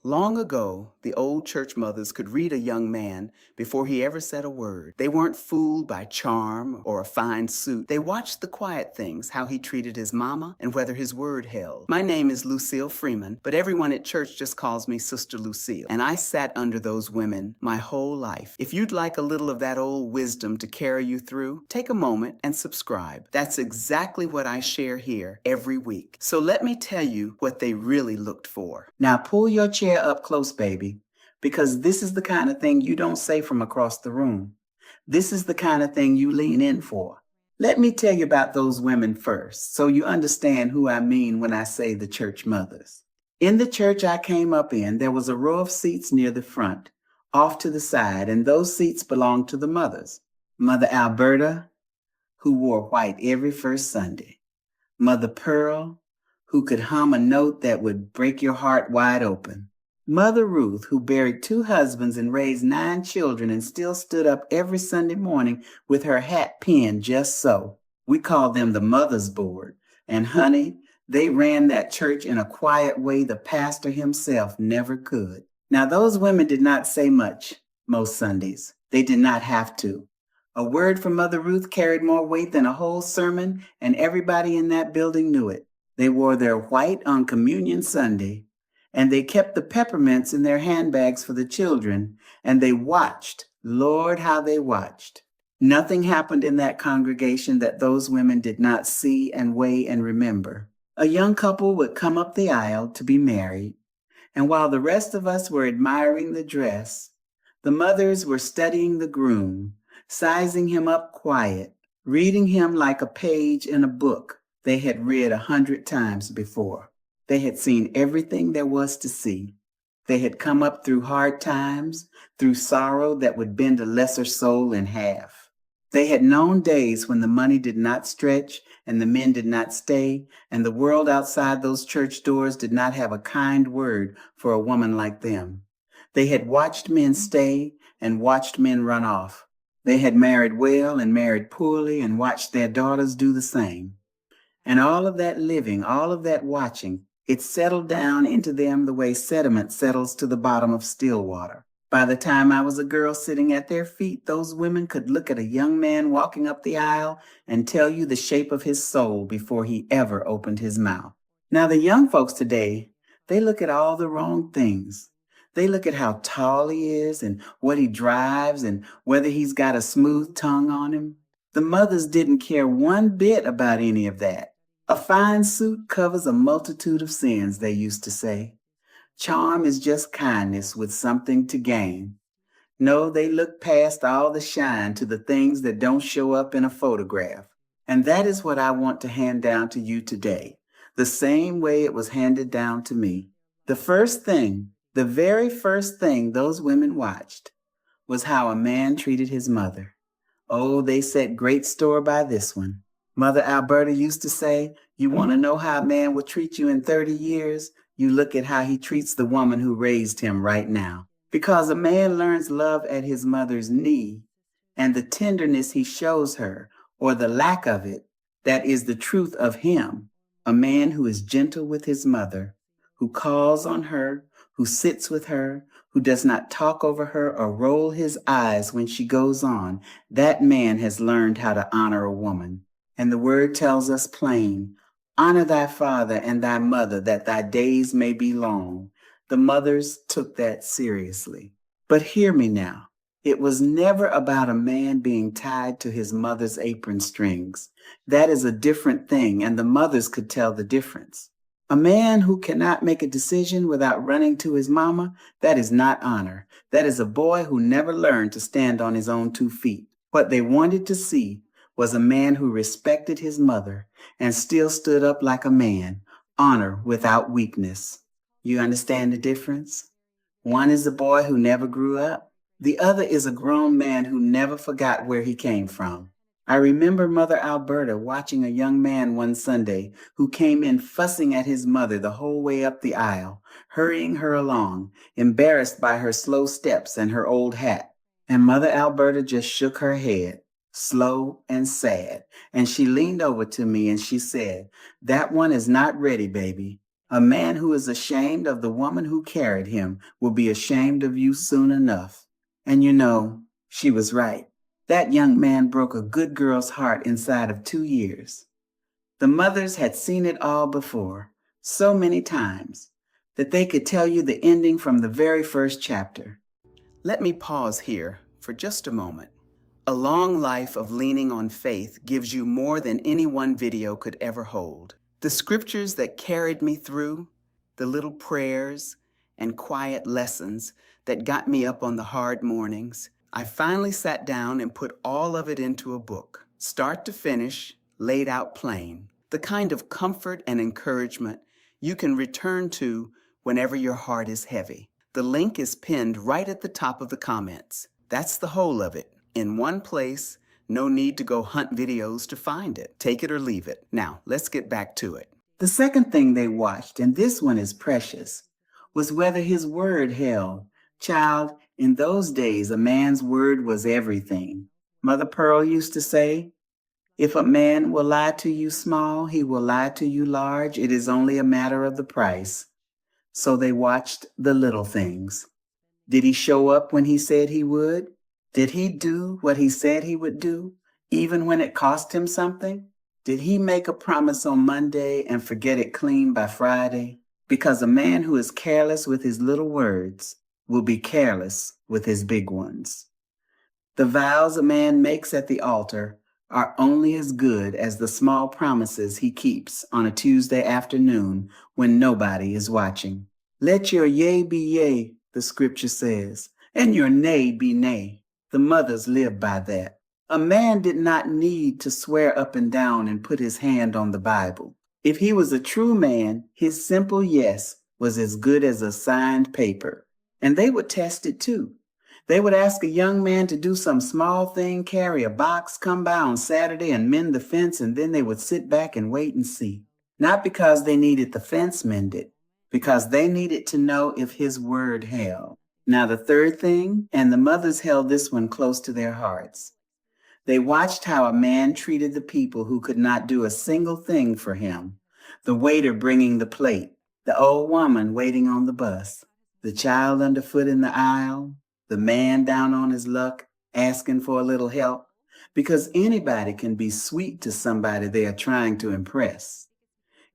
Long ago, the old church mothers could read a young man before he ever said a word. They weren't fooled by charm or a fine suit. They watched the quiet things, how he treated his mama and whether his word held. My name is Lucille Freeman, but everyone at church just calls me Sister Lucille. And I sat under those women my whole life. If you'd like a little of that old wisdom to carry you through, take a moment and subscribe. That's exactly what I share here every week. So let me tell you what they really looked for. Now pull your chair up close, baby, because this is the kind of thing you don't say from across the room. This is the kind of thing you lean in for. Let me tell you about those women first, so you understand who I mean when I say the church mothers. In the church I came up in, there was a row of seats near the front, off to the side, and those seats belonged to the mothers. Mother Alberta, who wore white every first Sunday. Mother Pearl, who could hum a note that would break your heart wide open. Mother Ruth, who buried 2 husbands and raised 9 children and still stood up every Sunday morning with her hat pinned just so. We called them the Mother's Board. And honey, they ran that church in a quiet way the pastor himself never could. Now those women did not say much most Sundays. They did not have to. A word from Mother Ruth carried more weight than a whole sermon, and everybody in that building knew it. They wore their white on Communion Sunday, and they kept the peppermints in their handbags for the children, and they watched. Lord, how they watched. Nothing happened in that congregation that those women did not see and weigh and remember. A young couple would come up the aisle to be married, and while the rest of us were admiring the dress, the mothers were studying the groom, sizing him up quiet, reading him like a page in a book they had read 100 times before. They had seen everything there was to see. They had come up through hard times, through sorrow that would bend a lesser soul in half. They had known days when the money did not stretch and the men did not stay, and the world outside those church doors did not have a kind word for a woman like them. They had watched men stay and watched men run off. They had married well and married poorly and watched their daughters do the same. And all of that living, all of that watching, it settled down into them the way sediment settles to the bottom of still water. By the time I was a girl sitting at their feet, those women could look at a young man walking up the aisle and tell you the shape of his soul before he ever opened his mouth. Now the young folks today, they look at all the wrong things. They look at how tall he is and what he drives and whether he's got a smooth tongue on him. The mothers didn't care one bit about any of that. A fine suit covers a multitude of sins, they used to say. Charm is just kindness with something to gain. No, they look past all the shine to the things that don't show up in a photograph. And that is what I want to hand down to you today, the same way it was handed down to me. The very first thing those women watched was how a man treated his mother. Oh, they set great store by this one. Mother Alberta used to say, you want to know how a man will treat you in 30 years? You look at how he treats the woman who raised him right now. Because a man learns love at his mother's knee, and the tenderness he shows her, or the lack of it, that is the truth of him. A man who is gentle with his mother, who calls on her, who sits with her, who does not talk over her or roll his eyes when she goes on, that man has learned how to honor a woman. And the word tells us plain, honor thy father and thy mother, that thy days may be long. The mothers took that seriously. But hear me now. It was never about a man being tied to his mother's apron strings. That is a different thing, and the mothers could tell the difference. A man who cannot make a decision without running to his mama, that is not honor. That is a boy who never learned to stand on his own 2 feet. What they wanted to see was a man who respected his mother and still stood up like a man, honor without weakness. You understand the difference? One is a boy who never grew up. The other is a grown man who never forgot where he came from. I remember Mother Alberta watching a young man one Sunday who came in fussing at his mother the whole way up the aisle, hurrying her along, embarrassed by her slow steps and her old hat. And Mother Alberta just shook her head, slow and sad, and she leaned over to me and she said, that one is not ready, baby. A man who is ashamed of the woman who carried him will be ashamed of you soon enough. And you know, she was right. That young man broke a good girl's heart inside of 2 years. The mothers had seen it all before, so many times, that they could tell you the ending from the very first chapter. Let me pause here for just a moment. A long life of leaning on faith gives you more than any one video could ever hold. The scriptures that carried me through, the little prayers and quiet lessons that got me up on the hard mornings, I finally sat down and put all of it into a book, start to finish, laid out plain, the kind of comfort and encouragement you can return to whenever your heart is heavy. The link is pinned right at the top of the comments. That's the whole of it. In one place, no need to go hunt videos to find it. Take it or leave it. Now, let's get back to it. The second thing they watched, and this one is precious, was whether his word held. Child, in those days, a man's word was everything. Mother Pearl used to say, if a man will lie to you small, he will lie to you large. It is only a matter of the price. So they watched the little things. Did he show up when he said he would? Did he do what he said he would do, even when it cost him something? Did he make a promise on Monday and forget it clean by Friday? Because a man who is careless with his little words will be careless with his big ones. The vows a man makes at the altar are only as good as the small promises he keeps on a Tuesday afternoon when nobody is watching. Let your yea be yea, the scripture says, and your nay be nay. The mothers live by that. A man did not need to swear up and down and put his hand on the Bible. If he was a true man, his simple yes was as good as a signed paper. And they would test it too. They would ask a young man to do some small thing, carry a box, come by on Saturday and mend the fence, and then they would sit back and wait and see. Not because they needed the fence mended, because they needed to know if his word held. Now the third thing, and the mothers held this one close to their hearts. They watched how a man treated the people who could not do a single thing for him. The waiter bringing the plate, the old woman waiting on the bus, the child underfoot in the aisle, the man down on his luck asking for a little help, because anybody can be sweet to somebody they are trying to impress.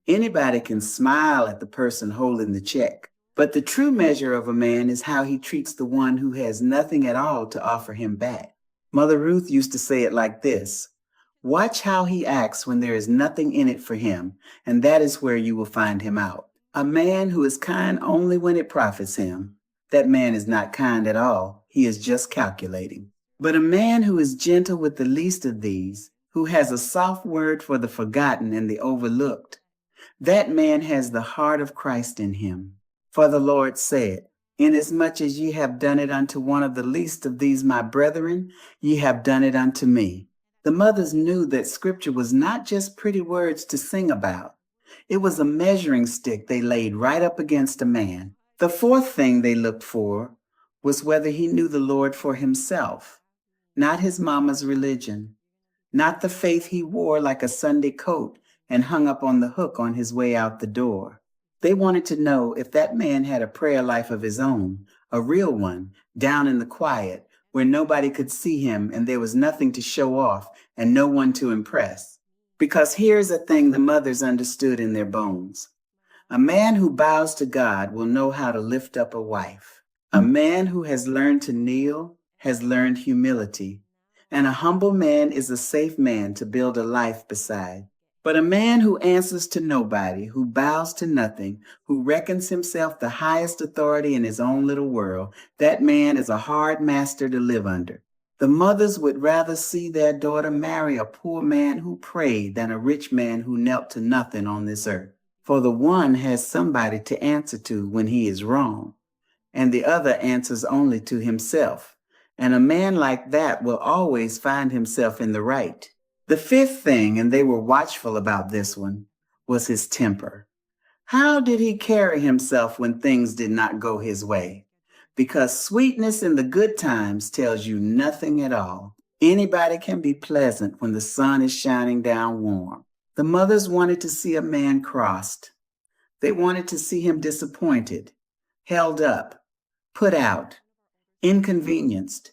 Anybody can smile at the person holding the check. But the true measure of a man is how he treats the one who has nothing at all to offer him back. Mother Ruth used to say it like this: watch how he acts when there is nothing in it for him, and that is where you will find him out. A man who is kind only when it profits him, that man is not kind at all. He is just calculating. But a man who is gentle with the least of these, who has a soft word for the forgotten and the overlooked, that man has the heart of Christ in him. For the Lord said, inasmuch as ye have done it unto one of the least of these my brethren, ye have done it unto me. The mothers knew that scripture was not just pretty words to sing about. It was a measuring stick they laid right up against a man. The fourth thing they looked for was whether he knew the Lord for himself, not his mama's religion, not the faith he wore like a Sunday coat and hung up on the hook on his way out the door. They wanted to know if that man had a prayer life of his own, a real one, down in the quiet, where nobody could see him and there was nothing to show off and no one to impress. Because here's a thing the mothers understood in their bones. A man who bows to God will know how to lift up a wife. A man who has learned to kneel has learned humility. And a humble man is a safe man to build a life beside. But a man who answers to nobody, who bows to nothing, who reckons himself the highest authority in his own little world, that man is a hard master to live under. The mothers would rather see their daughter marry a poor man who prayed than a rich man who knelt to nothing on this earth. For the one has somebody to answer to when he is wrong, and the other answers only to himself. And a man like that will always find himself in the right. The fifth thing, and they were watchful about this one, was his temper. How did he carry himself when things did not go his way? Because sweetness in the good times tells you nothing at all. Anybody can be pleasant when the sun is shining down warm. The mothers wanted to see a man crossed. They wanted to see him disappointed, held up, put out, inconvenienced,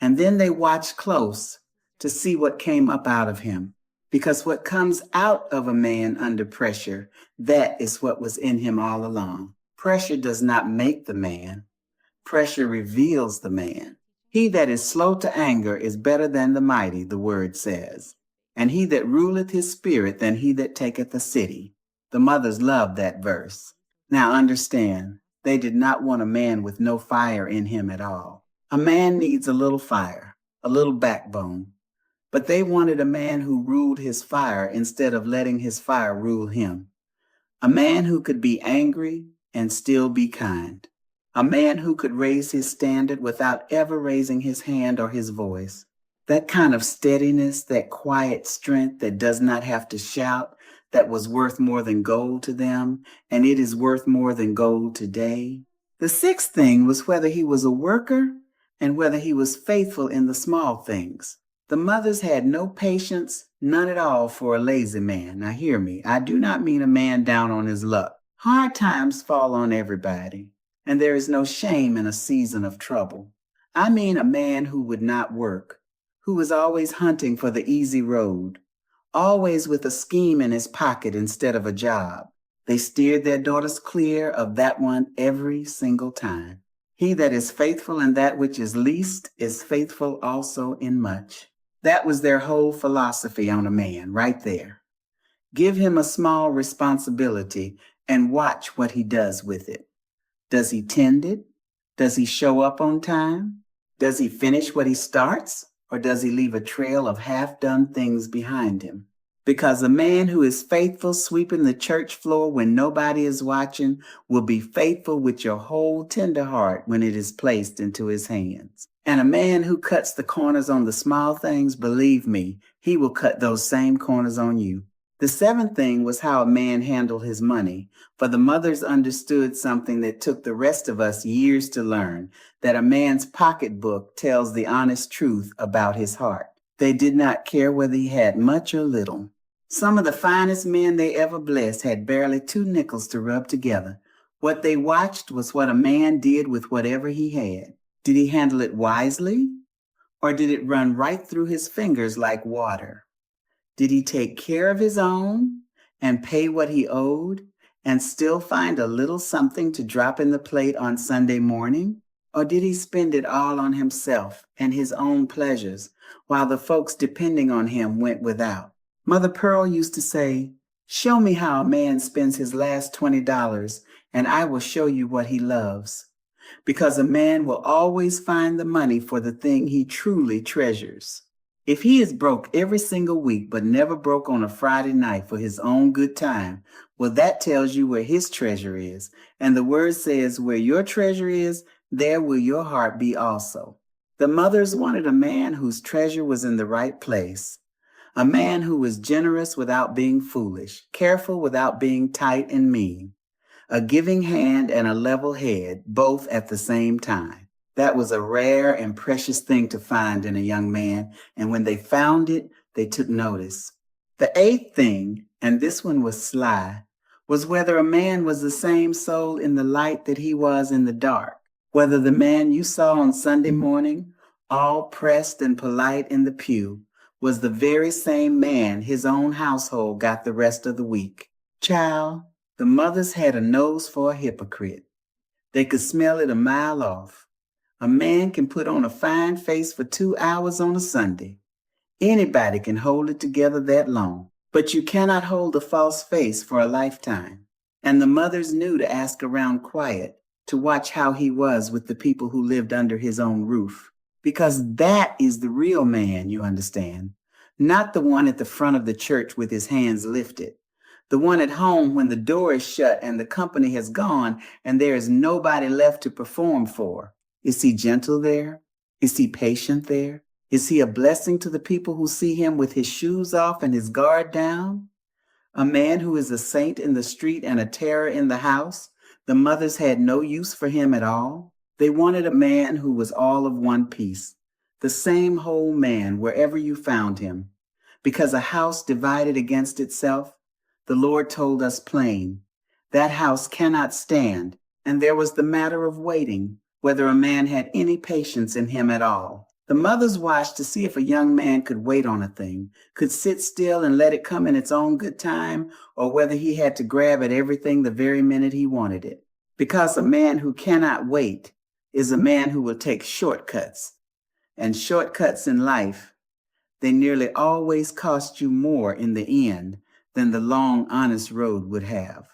and then they watched close to see what came up out of him. Because what comes out of a man under pressure, that is what was in him all along. Pressure does not make the man. Pressure reveals the man. He that is slow to anger is better than the mighty, the word says. And he that ruleth his spirit than he that taketh a city. The mothers loved that verse. Now understand, they did not want a man with no fire in him at all. A man needs a little fire, a little backbone. But they wanted a man who ruled his fire instead of letting his fire rule him. A man who could be angry and still be kind. A man who could raise his standard without ever raising his hand or his voice. That kind of steadiness, that quiet strength that does not have to shout, that was worth more than gold to them, and it is worth more than gold today. The sixth thing was whether he was a worker and whether he was faithful in the small things. The mothers had no patience, none at all, for a lazy man. Now hear me, I do not mean a man down on his luck. Hard times fall on everybody, and there is no shame in a season of trouble. I mean a man who would not work, who was always hunting for the easy road, always with a scheme in his pocket instead of a job. They steered their daughters clear of that one every single time. He that is faithful in that which is least is faithful also in much. That was their whole philosophy on a man right there. Give him a small responsibility and watch what he does with it. Does he tend it? Does he show up on time? Does he finish what he starts? Or does he leave a trail of half-done things behind him? Because a man who is faithful sweeping the church floor when nobody is watching will be faithful with your whole tender heart when it is placed into his hands. And a man who cuts the corners on the small things, believe me, he will cut those same corners on you. The seventh thing was how a man handled his money, for the mothers understood something that took the rest of us years to learn, that a man's pocketbook tells the honest truth about his heart. They did not care whether he had much or little. Some of the finest men they ever blessed had barely 2 nickels to rub together. What they watched was what a man did with whatever he had. Did he handle it wisely? Or did it run right through his fingers like water? Did he take care of his own and pay what he owed and still find a little something to drop in the plate on Sunday morning? Or did he spend it all on himself and his own pleasures while the folks depending on him went without? Mother Pearl used to say, "Show me how a man spends his last $20 and I will show you what he loves." Because a man will always find the money for the thing he truly treasures. If he is broke every single week but never broke on a Friday night for his own good time, well, that tells you where his treasure is. And the word says, where your treasure is, there will your heart be also. The mothers wanted a man whose treasure was in the right place. A man who was generous without being foolish, careful without being tight and mean. A giving hand and a level head, both at the same time. That was a rare and precious thing to find in a young man, and when they found it, they took notice. The eighth thing, and this one was sly, was whether a man was the same soul in the light that he was in the dark. Whether the man you saw on Sunday morning, all pressed and polite in the pew, was the very same man his own household got the rest of the week. Child, the mothers had a nose for a hypocrite. They could smell it a mile off. A man can put on a fine face for 2 hours on a Sunday. Anybody can hold it together that long, but you cannot hold a false face for a lifetime. And the mothers knew to ask around quiet, to watch how he was with the people who lived under his own roof. Because that is the real man, you understand. Not the one at the front of the church with his hands lifted. The one at home when the door is shut and the company has gone and there is nobody left to perform for. Is he gentle there? Is he patient there? Is he a blessing to the people who see him with his shoes off and his guard down? A man who is a saint in the street and a terror in the house? The mothers had no use for him at all. They wanted a man who was all of one piece, the same whole man wherever you found him. Because a house divided against itself, the Lord told us plain, That house cannot stand. And there was the matter of waiting, whether a man had any patience in him at all. The mothers watched to see if a young man could wait on a thing, could sit still and let it come in its own good time, or whether he had to grab at everything the very minute he wanted it. Because a man who cannot wait is a man who will take shortcuts. And shortcuts in life, they nearly always cost you more in the end than the long, honest road would have.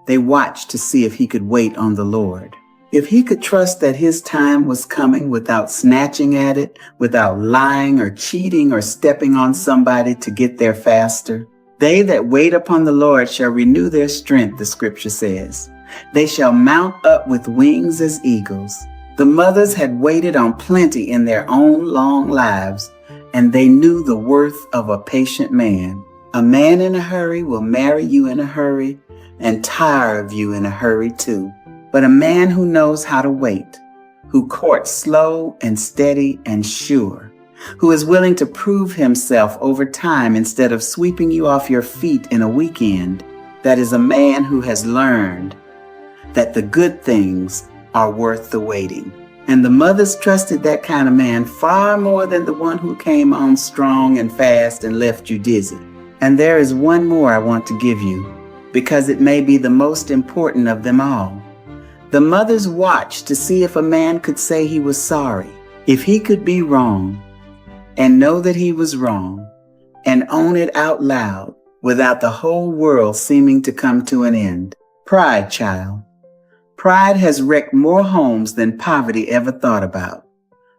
They watched to see if he could wait on the Lord. If he could trust that his time was coming without snatching at it, without lying or cheating or stepping on somebody to get there faster. They that wait upon the Lord shall renew their strength, the scripture says. They shall mount up with wings as eagles. The mothers had waited on plenty in their own long lives, and they knew the worth of a patient man. A man in a hurry will marry you in a hurry and tire of you in a hurry too. But a man who knows how to wait, who courts slow and steady and sure, who is willing to prove himself over time instead of sweeping you off your feet in a weekend, that is a man who has learned that the good things are worth the waiting. And the mothers trusted that kind of man far more than the one who came on strong and fast and left you dizzy. And there is one more I want to give you, because it may be the most important of them all. The mothers watched to see if a man could say he was sorry, if he could be wrong, and know that he was wrong, and own it out loud without the whole world seeming to come to an end. Pride, child. Pride has wrecked more homes than poverty ever thought about.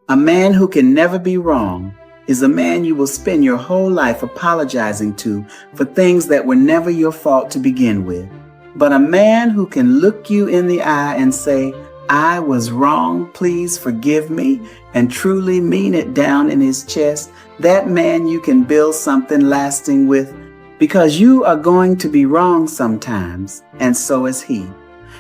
A man who can never be wrong is a man you will spend your whole life apologizing to for things that were never your fault to begin with. But a man who can look you in the eye and say, I was wrong, please forgive me, and truly mean it down in his chest, that man you can build something lasting with, because you are going to be wrong sometimes, and so is he.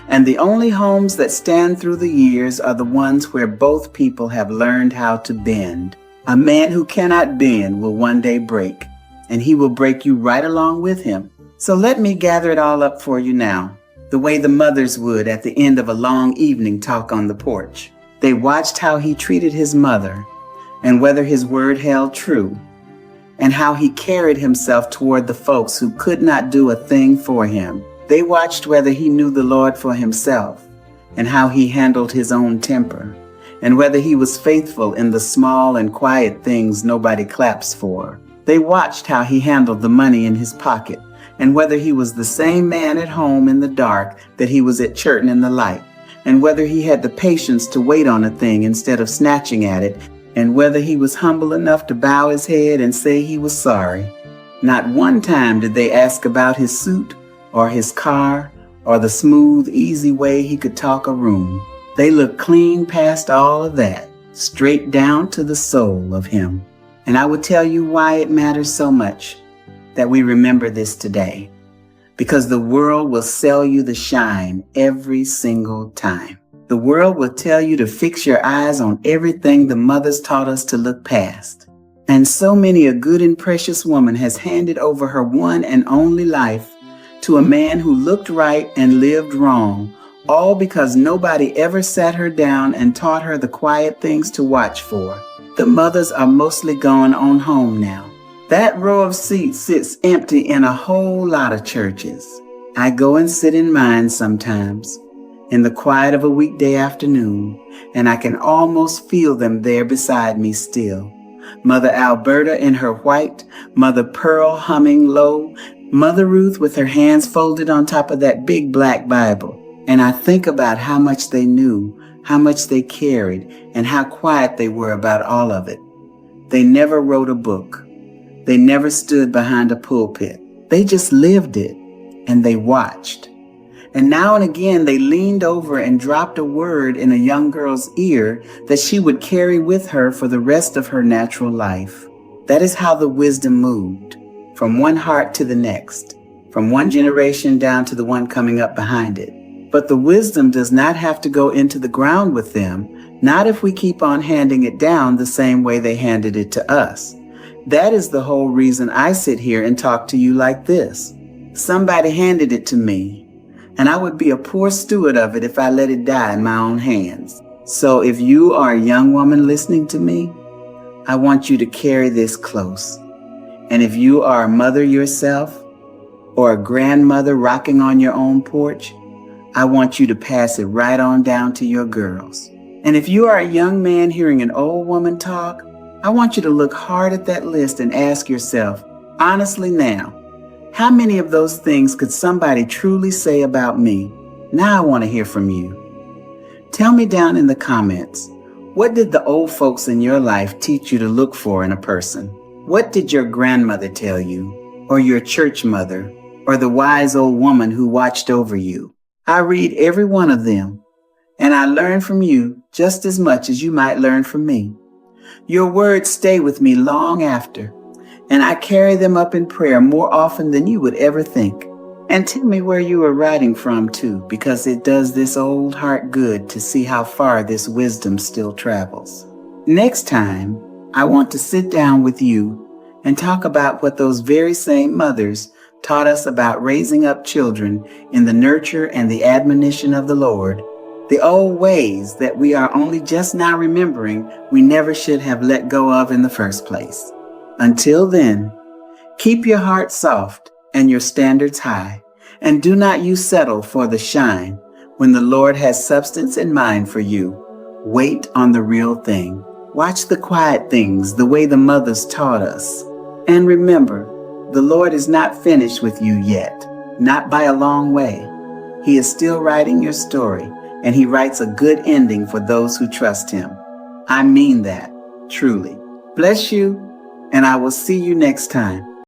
And the only homes that stand through the years are the ones where both people have learned how to bend. A man who cannot bend will one day break, and he will break you right along with him. So let me gather it all up for you now, the way the mothers would at the end of a long evening talk on the porch. They watched how he treated his mother and whether his word held true, and how he carried himself toward the folks who could not do a thing for him. They watched whether he knew the Lord for himself and how he handled his own temper, and whether he was faithful in the small and quiet things nobody claps for. They watched how he handled the money in his pocket, and whether he was the same man at home in the dark that he was at church in the light, and whether he had the patience to wait on a thing instead of snatching at it, and whether he was humble enough to bow his head and say he was sorry. Not one time did they ask about his suit or his car or the smooth, easy way he could talk a room. They looked clean past all of that, straight down to the soul of him. And I will tell you why it matters so much that we remember this today. Because the world will sell you the shine every single time. The world will tell you to fix your eyes on everything the mothers taught us to look past. And so many a good and precious woman has handed over her one and only life to a man who looked right and lived wrong, all because nobody ever sat her down and taught her the quiet things to watch for. The mothers are mostly gone on home now. That row of seats sits empty in a whole lot of churches. I go and sit in mine sometimes, in the quiet of a weekday afternoon, and I can almost feel them there beside me still. Mother Alberta in her white, Mother Pearl humming low, Mother Ruth with her hands folded on top of that big black Bible. And I think about how much they knew, how much they carried, and how quiet they were about all of it. They never wrote a book. They never stood behind a pulpit. They just lived it, and they watched. And now and again, they leaned over and dropped a word in a young girl's ear that she would carry with her for the rest of her natural life. That is how the wisdom moved, from one heart to the next, from one generation down to the one coming up behind it. But the wisdom does not have to go into the ground with them, not if we keep on handing it down the same way they handed it to us. That is the whole reason I sit here and talk to you like this. Somebody handed it to me. and I would be a poor steward of it if I let it die in my own hands. So if you are a young woman listening to me, I want you to carry this close. And if you are a mother yourself or a grandmother rocking on your own porch, I want you to pass it right on down to your girls. And if you are a young man hearing an old woman talk, I want you to look hard at that list and ask yourself, honestly now, how many of those things could somebody truly say about me? Now I want to hear from you. Tell me down in the comments, what did the old folks in your life teach you to look for in a person? What did your grandmother tell you, or your church mother, or the wise old woman who watched over you? I read every one of them, and I learn from you just as much as you might learn from me. Your words stay with me long after, and I carry them up in prayer more often than you would ever think. And tell me where you are writing from too, because it does this old heart good to see how far this wisdom still travels. Next time, I want to sit down with you and talk about what those very same mothers taught us about raising up children in the nurture and the admonition of the Lord, the old ways that we are only just now remembering we never should have let go of in the first place. Until then, keep your heart soft and your standards high, and do not you settle for the shine when the Lord has substance in mind for you. Wait on the real thing. Watch the quiet things the way the mothers taught us. And remember, the Lord is not finished with you yet, not by a long way. He is still writing your story, and he writes a good ending for those who trust him. I mean that, truly. Bless you, and I will see you next time.